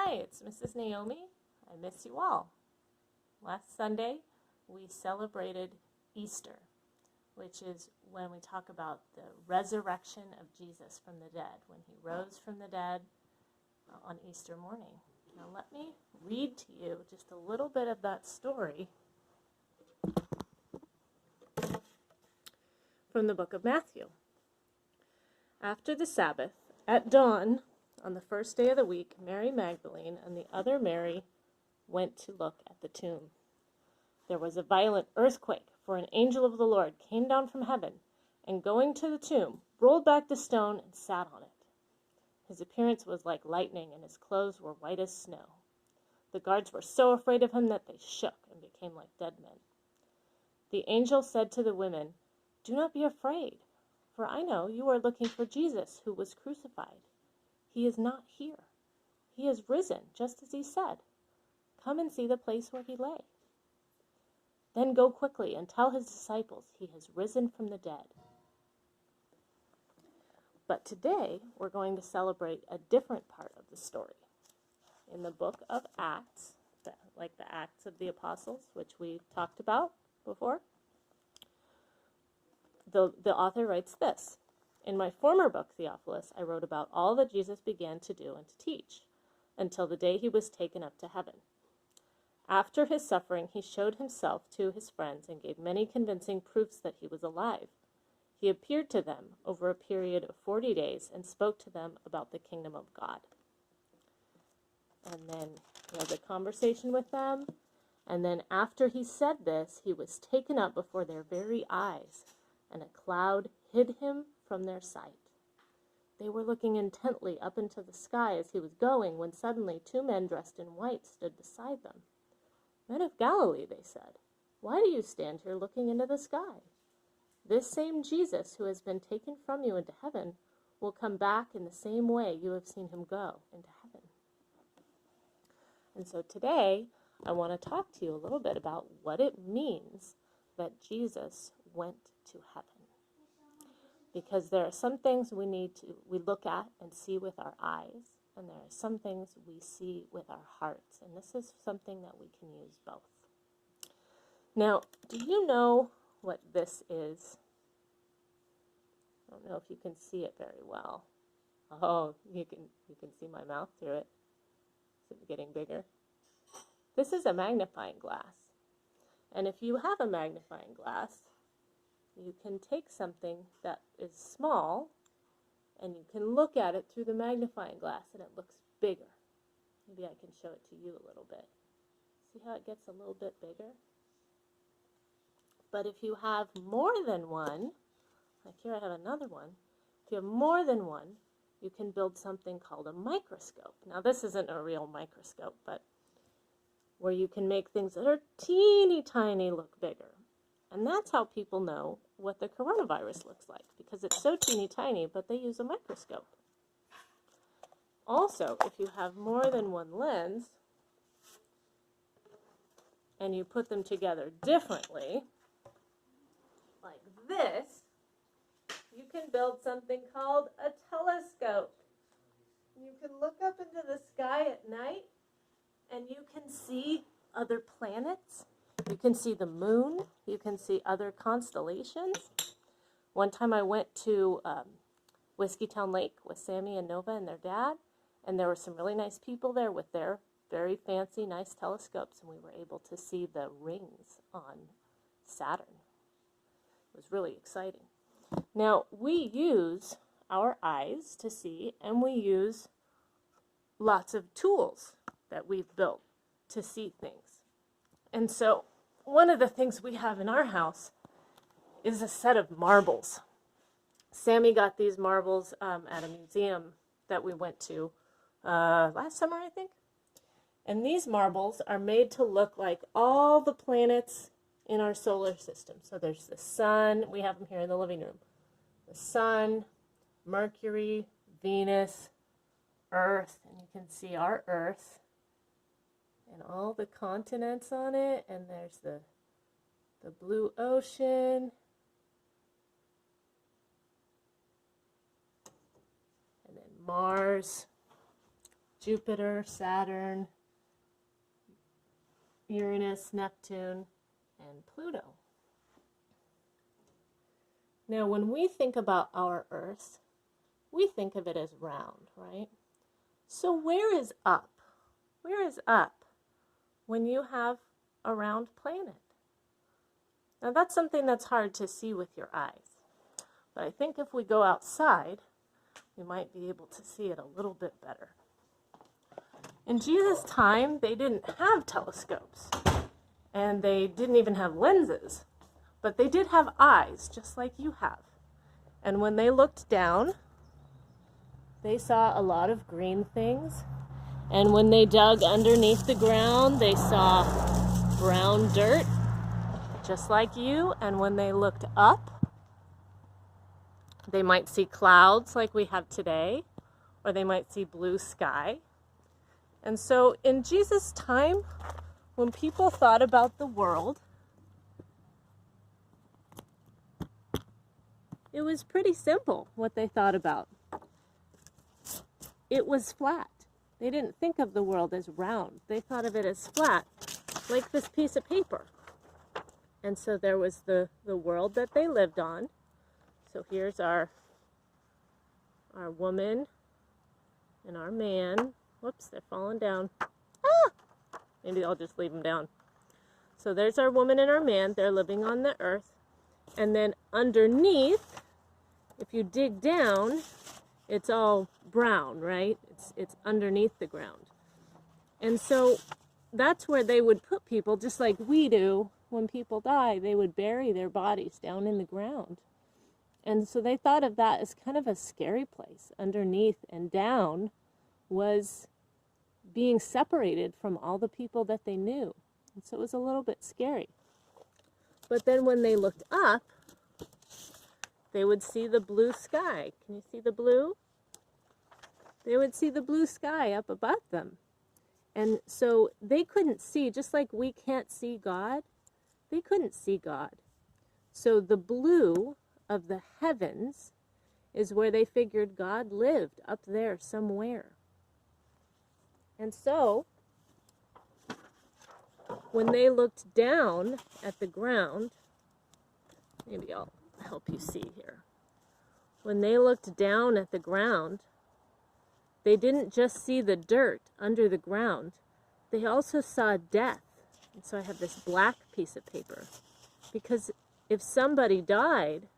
Hi, it's Mrs. Naomi. I miss you all. Last Sunday, we celebrated Easter, which is when we talk about the resurrection of Jesus from the dead, when he rose from the dead on Easter morning. Now let me read to you just a little bit of that story from the book of Matthew. After the Sabbath, at dawn, on the first day of the week, Mary Magdalene and the other Mary went to look at the tomb. There was a violent earthquake, for an angel of the Lord came down from heaven, and going to the tomb, rolled back the stone and sat on it. His appearance was like lightning, and his clothes were white as snow. The guards were so afraid of him that they shook and became like dead men. The angel said to the women, "Do not be afraid, for I know you are looking for Jesus who was crucified. He is not here. He is risen, just as he said. Come and see the place where he lay. Then go quickly and tell his disciples he has risen from the dead." But today, we're going to celebrate a different part of the story. In the book of Acts, like the Acts of the Apostles, which we talked about before, the author writes this: "In my former book, Theophilus, I wrote about all that Jesus began to do and to teach, until the day he was taken up to heaven. After his suffering, he showed himself to his friends and gave many convincing proofs that he was alive. He appeared to them over a period of 40 days and spoke to them about the kingdom of God." And then he had a conversation with them. And then after he said this, he was taken up before their very eyes, and a cloud hid him from their sight. They were looking intently up into the sky as he was going, when suddenly 2 men dressed in white stood beside them. "Men of Galilee," they said, "why do you stand here looking into the sky? This same Jesus who has been taken from you into heaven will come back in the same way you have seen him go into heaven." And so today, I want to talk to you a little bit about what it means that Jesus went to heaven. Because there are some things we look at and see with our eyes, and there are some things we see with our hearts. And this is something that we can use both. Now, do you know what this is? I don't know if you can see it very well. Oh, you can see my mouth through it. Is it getting bigger? This is a magnifying glass. And if you have a magnifying glass, you can take something that is small and you can look at it through the magnifying glass and it looks bigger. Maybe I can show it to you a little bit. See how it gets a little bit bigger? But if you have more than one, like here I have another one, if you have more than one, you can build something called a microscope. Now this isn't a real microscope, but where you can make things that are teeny tiny look bigger. And that's how people know what the coronavirus looks like, because it's so teeny tiny, but they use a microscope. Also, if you have more than one lens, and you put them together differently, like this, you can build something called a telescope. You can look up into the sky at night, and you can see other planets. You can see the moon. You can see other constellations. One time I went to Whiskeytown Lake with Sammy and Nova and their dad, and there were some really nice people there with their very fancy, nice telescopes, and we were able to see the rings on Saturn. It was really exciting. Now, we use our eyes to see, and we use lots of tools that we've built to see things. And so one of the things we have in our house is a set of marbles. Sammy got these marbles at a museum that we went to last summer, I think. And these marbles are made to look like all the planets in our solar system. So there's the sun. We have them here in the living room. The sun, Mercury, Venus, Earth, and you can see our Earth and all the continents on it, and there's the blue ocean, and then Mars, Jupiter, Saturn, Uranus, Neptune, and Pluto. Now, when we think about our Earth, we think of it as round, right? So where is up? Where is up when you have a round planet? Now, that's something that's hard to see with your eyes. But I think if we go outside, we might be able to see it a little bit better. In Jesus' time, they didn't have telescopes, and they didn't even have lenses, but they did have eyes, just like you have. And when they looked down, they saw a lot of green things, and when they dug underneath the ground, they saw brown dirt, just like you, and when they looked up, they might see clouds like we have today, or they might see blue sky. And so in Jesus' time, when people thought about the world, it was pretty simple what they thought about. It was flat. They didn't think of the world as round. They thought of it as flat, like this piece of paper. And so there was the world that they lived on. So here's our woman and our man. Whoops, they're falling down. Ah! Maybe I'll just leave them down. So there's our woman and our man. They're living on the earth. And then underneath, if you dig down, it's all brown, right? It's underneath the ground. And so that's where they would put people, just like we do when people die. They would bury their bodies down in the ground. And so they thought of that as kind of a scary place. Underneath and down was being separated from all the people that they knew. And so it was a little bit scary. But then when they looked up, they would see the blue sky. Can you see the blue? They would see the blue sky up above them. And so they couldn't see, just like we can't see God, they couldn't see God. So the blue of the heavens is where they figured God lived, up there somewhere. And so, when they looked down at the ground, maybe I'll help you see here. When they looked down at the ground, they didn't just see the dirt under the ground, they also saw death. And so I have this black piece of paper. Because if somebody died,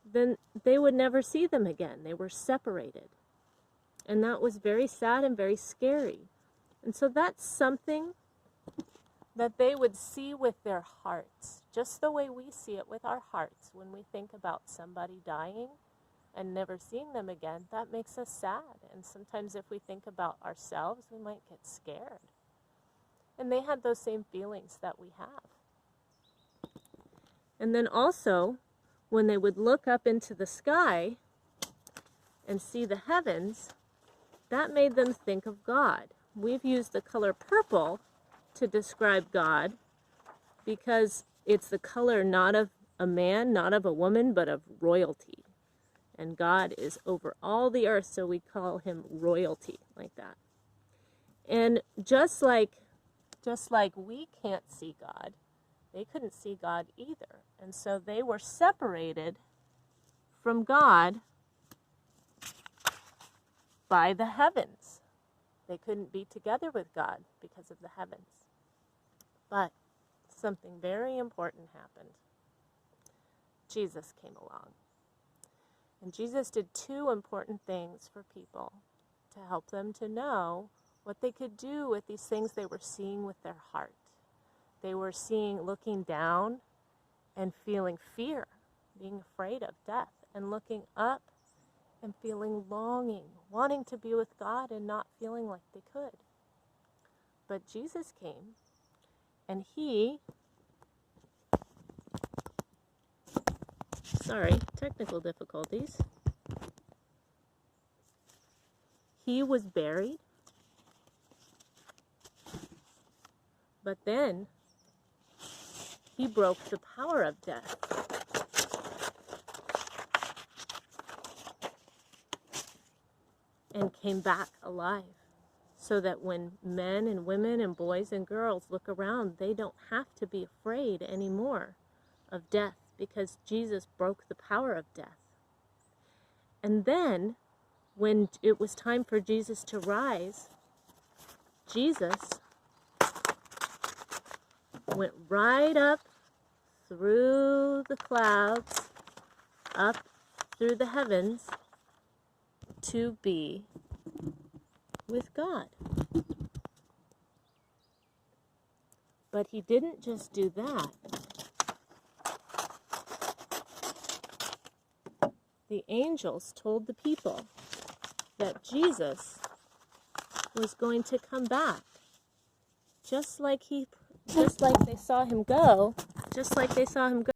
then they would never see them again. They were separated. And that was very sad and very scary. And so that's something that they would see with their hearts, just the way we see it with our hearts when we think about somebody dying and never seeing them again. That makes us sad. And sometimes if we think about ourselves, we might get scared. And they had those same feelings that we have. And then also, when they would look up into the sky and see the heavens, that made them think of God. We've used the color purple to describe God because it's the color not of a man, not of a woman, but of royalty. And God is over all the earth, so we call him royalty, like that. And just like we can't see God, they couldn't see God either. And so they were separated from God by the heavens. They couldn't be together with God because of the heavens. But something very important happened. Jesus came along. And Jesus did two important things for people to help them to know what they could do with these things they were seeing with their heart. They were seeing, looking down and feeling fear, being afraid of death, and looking up and feeling longing, wanting to be with God and not feeling like they could. But Jesus came, and he, technical difficulties. He was buried, but then he broke the power of death. and came back alive. So that when men and women and boys and girls look around, they don't have to be afraid anymore of death, because Jesus broke the power of death. And then, when it was time for Jesus to rise, Jesus went right up through the clouds, up through the heavens, to be with God. But he didn't just do that. The angels told the people that Jesus was going to come back, just like they saw him go